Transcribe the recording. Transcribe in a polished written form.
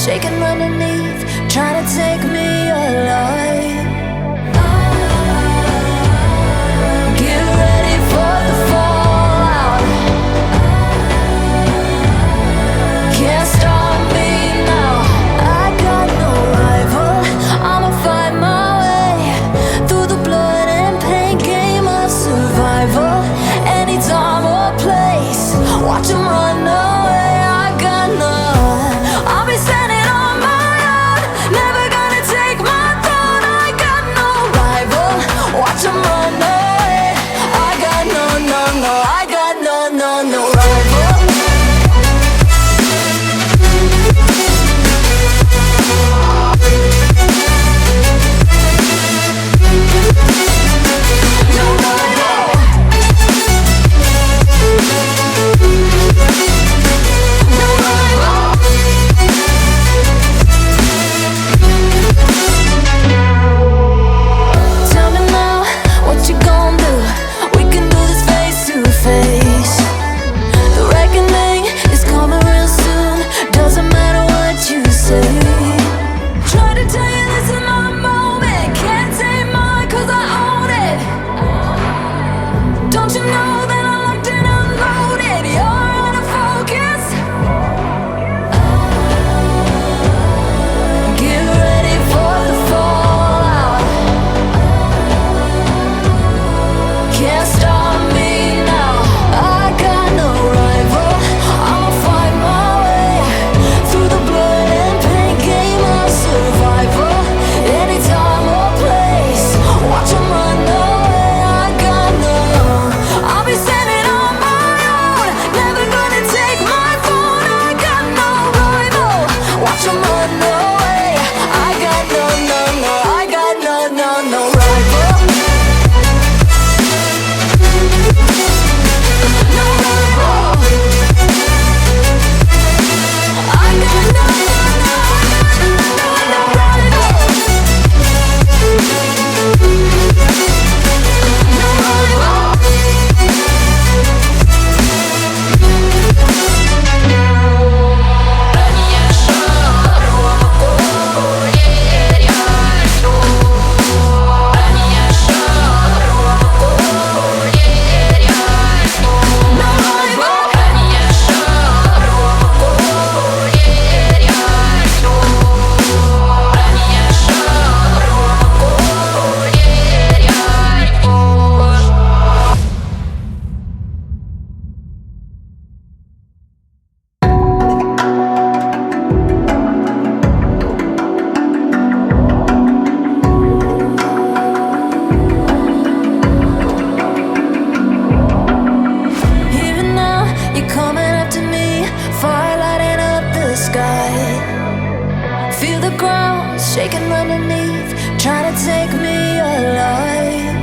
shaking underneath, trying to take me alive. Get ready for the fallout. Can't stop me now. I got no rival. I'ma find my way through the blood and pain game of survival. Any time or place, watch 'em run away. I got none. I'll be standing on my own, never gonna take my throne. I got no rival. Watch 'em run away. I got no, no, no. I got no, no, no rival. Tell me now, what you gon' do? We can do this face to face. The reckoning is coming real soon. Doesn't matter what you say. Try to tell you this is my moment. Can't take mine 'cause I own it. Don't you know that I'm locked and unloaded? You're out of focus. Get ready for the fallout. Can't stop me now. I got no rival. I'ma find my way through the blood and pain game of survival. Any time or place, watch 'em run away. I got no. I'll be standing on my own, never gonna take my throne. I got no rival. Watch 'em run away. I got no, no, no. I got no, no, no rival. No rival. I got no, no, no. No, no rival. No rival. Even now, you're coming up to me, fire lighting up the sky. Feel the ground shaking underneath, trying to take me alive.